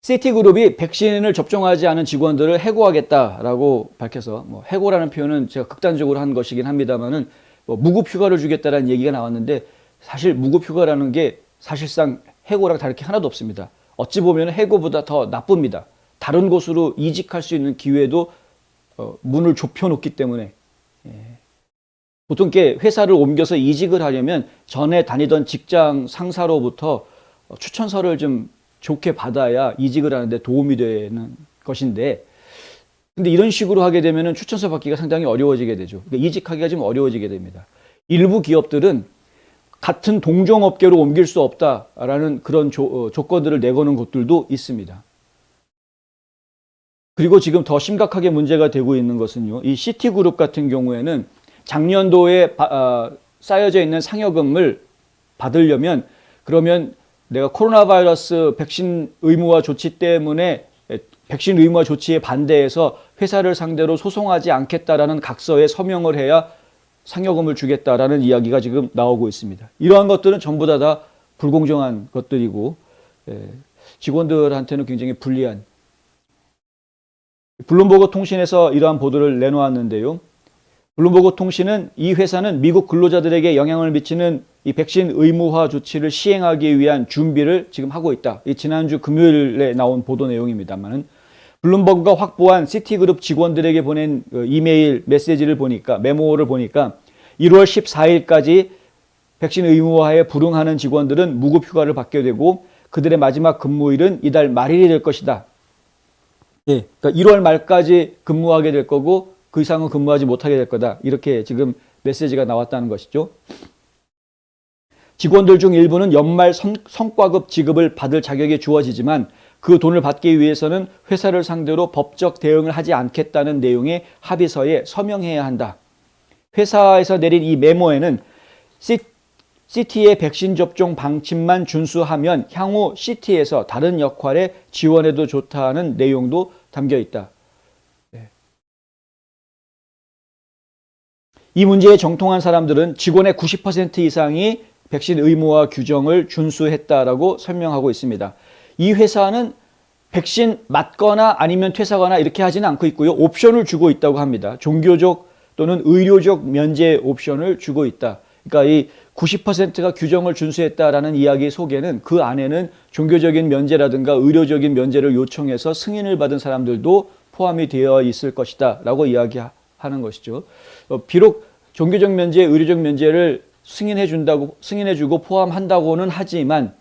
시티그룹이 백신을 접종하지 않은 직원들을 해고하겠다라고 밝혀서 해고라는 표현은 제가 극단적으로 한 것이긴 합니다만은 무급휴가를 주겠다라는 얘기가 나왔는데 사실 무급휴가라는 게 사실상 해고랑 다를 게 하나도 없습니다. 어찌 보면 해고보다 더 나쁩니다. 다른 곳으로 이직할 수 있는 기회도 문을 좁혀놓기 때문에 보통 이렇게 회사를 옮겨서 이직을 하려면 전에 다니던 직장 상사로부터 추천서를 좀 좋게 받아야 이직을 하는데 도움이 되는 것인데 근데 이런 식으로 하게 되면 추천서 받기가 상당히 어려워지게 되죠. 그러니까 이직하기가 좀 어려워지게 됩니다. 일부 기업들은 같은 동종업계로 옮길 수 없다라는 그런 조건들을 내거는 곳들도 있습니다. 그리고 지금 더 심각하게 문제가 되고 있는 것은요. 이 시티그룹 같은 경우에는 작년도에 쌓여져 있는 상여금을 받으려면 그러면 내가 코로나 바이러스 백신 의무화 조치 때문에 백신 의무화 조치에 반대해서 회사를 상대로 소송하지 않겠다라는 각서에 서명을 해야 상여금을 주겠다라는 이야기가 지금 나오고 있습니다. 이러한 것들은 전부 다 불공정한 것들이고 직원들한테는 굉장히 불리한. 블룸버그 통신에서 이러한 보도를 내놓았는데요. 블룸버그 통신은 이 회사는 미국 근로자들에게 영향을 미치는 이 백신 의무화 조치를 시행하기 위한 준비를 지금 하고 있다. 이 지난주 금요일에 나온 보도 내용입니다만은 블룸버그가 확보한 시티그룹 직원들에게 보낸 이메일 메시지를 보니까 메모를 보니까 1월 14일까지 백신 의무화에 불응하는 직원들은 무급 휴가를 받게 되고 그들의 마지막 근무일은 이달 말일이 될 것이다. 예, 그러니까 1월 말까지 근무하게 될 거고 그 이상은 근무하지 못하게 될 거다. 이렇게 지금 메시지가 나왔다는 것이죠. 직원들 중 일부는 연말 성과급 지급을 받을 자격이 주어지지만 그 돈을 받기 위해서는 회사를 상대로 법적 대응을 하지 않겠다는 내용의 합의서에 서명해야 한다. 회사에서 내린 이 메모에는 시티의 백신 접종 방침만 준수하면 향후 시티에서 다른 역할에 지원해도 좋다는 내용도 담겨 있다. 이 문제에 정통한 사람들은 직원의 90% 이상이 백신 의무화 규정을 준수했다라고 설명하고 있습니다. 이 회사는 백신 맞거나 아니면 퇴사거나 이렇게 하지는 않고 있고요. 옵션을 주고 있다고 합니다. 종교적 또는 의료적 면제 옵션을 주고 있다. 그러니까 이 90%가 규정을 준수했다라는 이야기 속에는 그 안에는 종교적인 면제라든가 의료적인 면제를 요청해서 승인을 받은 사람들도 포함이 되어 있을 것이다 라고 이야기하는 것이죠. 비록 종교적 면제, 의료적 면제를 승인해주고 포함한다고는 하지만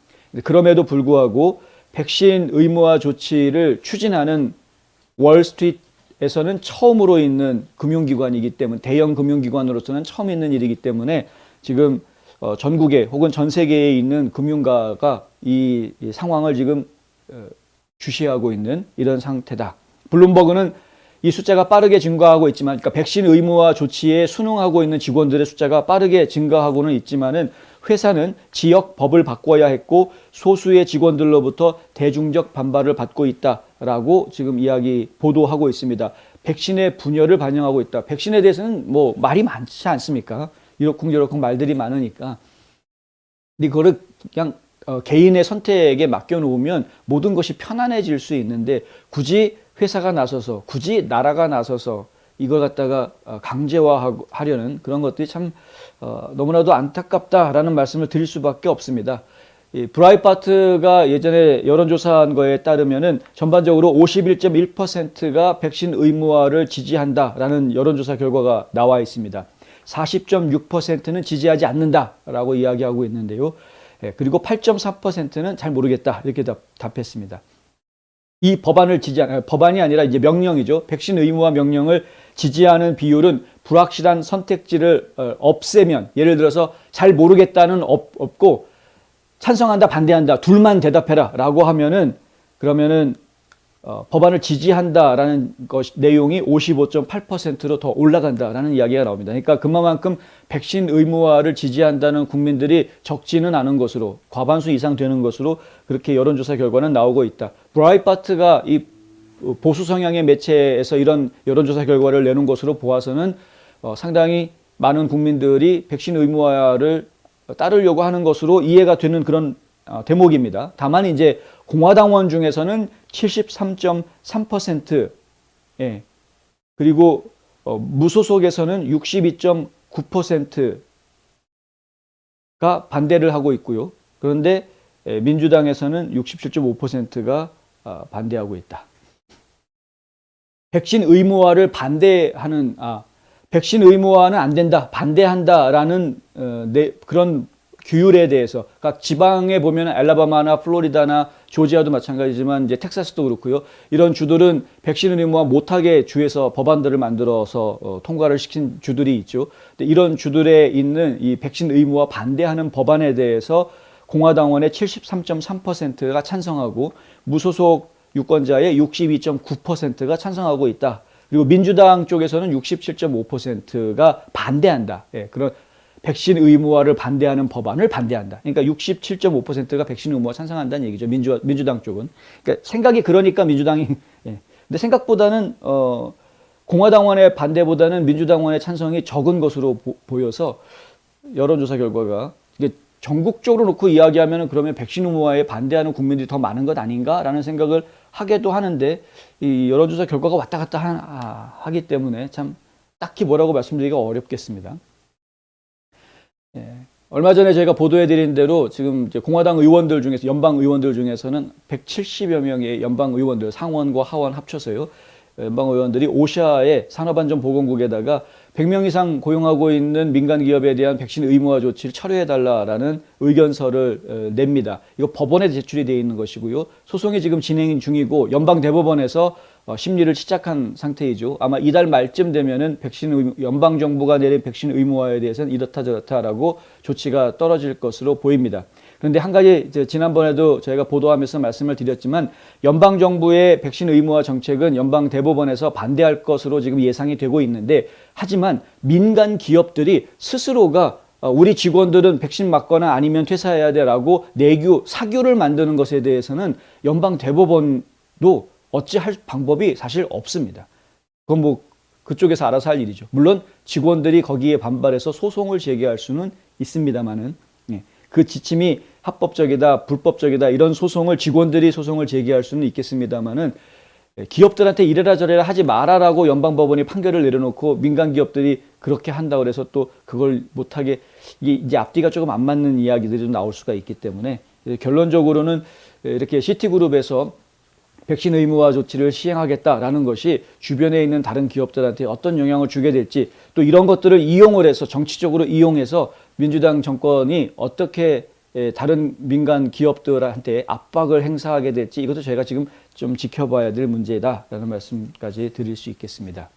그럼에도 불구하고 백신 의무화 조치를 추진하는 월스트리트에서는 처음으로 있는 금융기관이기 때문에 대형 금융기관으로서는 처음 있는 일이기 때문에 지금 전국에 혹은 전 세계에 있는 금융가가 이 상황을 지금 주시하고 있는 이런 상태다. 블룸버그는 이 숫자가 빠르게 증가하고 있지만, 그러니까 백신 의무화 조치에 순응하고 있는 직원들의 숫자가 빠르게 증가하고는 있지만은 회사는 지역 법을 바꿔야 했고 소수의 직원들로부터 대중적 반발을 받고 있다라고 지금 보도하고 있습니다. 백신의 분열을 반영하고 있다. 백신에 대해서는 말이 많지 않습니까? 이러쿵저러쿵 말들이 많으니까. 근데 그거를 그냥 개인의 선택에 맡겨놓으면 모든 것이 편안해질 수 있는데 굳이 회사가 나서서 굳이 나라가 나서서 이걸 갖다가 강제화하려는 그런 것들이 참 너무나도 안타깝다라는 말씀을 드릴 수밖에 없습니다. 이 브라이트바트가 예전에 여론조사한 거에 따르면은 전반적으로 51.1%가 백신 의무화를 지지한다라는 여론조사 결과가 나와 있습니다. 40.6%는 지지하지 않는다라고 이야기하고 있는데요. 그리고 8.4%는 잘 모르겠다 이렇게 답했습니다. 이 법안이 아니라 이제 명령이죠. 백신 의무화 명령을 지지하는 비율은 불확실한 선택지를 없애면, 예를 들어서 잘 모르겠다는 없고 찬성한다, 반대한다, 둘만 대답해라 라고 하면은 그러면은 법안을 지지한다라는 내용이 55.8%로 더 올라간다라는 이야기가 나옵니다. 그러니까 그만큼 백신 의무화를 지지한다는 국민들이 적지는 않은 것으로, 과반수 이상 되는 것으로 그렇게 여론조사 결과는 나오고 있다. 브라이트바트가 이 보수 성향의 매체에서 이런 여론조사 결과를 내놓은 것으로 보아서는 상당히 많은 국민들이 백신 의무화를 따르려고 하는 것으로 이해가 되는 그런 대목입니다. 다만 이제 공화당원 중에서는 73.3%, 예. 그리고 무소속에서는 62.9%가 반대를 하고 있고요. 그런데 민주당에서는 67.5%가 반대하고 있다. 백신 의무화를 반대하는, 백신 의무화는 안 된다, 반대한다라는 그런 규율에 대해서 각 지방에 보면 알라바마나 플로리다나 조지아도 마찬가지지만 이제 텍사스도 그렇고요. 이런 주들은 백신 의무화 못하게 주에서 법안들을 만들어서 통과를 시킨 주들이 있죠. 근데 이런 주들에 있는 이 백신 의무화 반대하는 법안에 대해서 공화당원의 73.3%가 찬성하고 무소속 유권자의 62.9%가 찬성하고 있다. 그리고 민주당 쪽에서는 67.5%가 반대한다. 예, 그런 백신 의무화를 반대하는 법안을 반대한다. 그러니까 67.5%가 백신 의무화 찬성한다는 얘기죠. 민주당 쪽은. 그러니까 생각이 그러니까 민주당이. 예. 근데 생각보다는 공화당원의 반대보다는 민주당원의 찬성이 적은 것으로 보여서 여론조사 결과가 이게 전국적으로 놓고 이야기하면 그러면 백신 의무화에 반대하는 국민들이 더 많은 것 아닌가라는 생각을 하게도 하는데 이 여론조사 결과가 왔다 갔다 하기 때문에 참 딱히 뭐라고 말씀드리기가 어렵겠습니다. 예. 얼마 전에 제가 보도해드린 대로 지금 이제 공화당 의원들 중에서 연방 의원들 중에서는 170여 명의 연방 의원들 상원과 하원 합쳐서요. 연방 의원들이 오샤의 산업안전보건국에다가 100명 이상 고용하고 있는 민간 기업에 대한 백신 의무화 조치를 철회해달라라는 의견서를 냅니다. 이거 법원에 제출이 되어 있는 것이고요. 소송이 지금 진행 중이고 연방 대법원에서 심리를 시작한 상태이죠. 아마 이달 말쯤 되면은 연방 정부가 내린 백신 의무화에 대해서는 이렇다 저렇다라고 조치가 떨어질 것으로 보입니다. 그런데 한 가지 지난번에도 저희가 보도하면서 말씀을 드렸지만 연방 정부의 백신 의무화 정책은 연방 대법원에서 반대할 것으로 지금 예상이 되고 있는데 하지만 민간 기업들이 스스로가 우리 직원들은 백신 맞거나 아니면 퇴사해야 돼라고 사규를 만드는 것에 대해서는 연방 대법원도 어찌할 방법이 사실 없습니다. 그건 뭐 그쪽에서 알아서 할 일이죠. 물론 직원들이 거기에 반발해서 소송을 제기할 수는 있습니다만은 그 지침이 합법적이다, 불법적이다 이런 직원들이 소송을 제기할 수는 있겠습니다만은 기업들한테 이래라 저래라 하지 마라라고 연방법원이 판결을 내려놓고 민간 기업들이 그렇게 한다고 해서 또 그걸 못하게 이제 앞뒤가 조금 안 맞는 이야기들이 좀 나올 수가 있기 때문에 결론적으로는 이렇게 시티그룹에서 백신 의무화 조치를 시행하겠다라는 것이 주변에 있는 다른 기업들한테 어떤 영향을 주게 될지 또 이런 것들을 이용을 해서 정치적으로 이용해서 민주당 정권이 어떻게 다른 민간 기업들한테 압박을 행사하게 될지 이것도 저희가 지금 좀 지켜봐야 될 문제다라는 말씀까지 드릴 수 있겠습니다.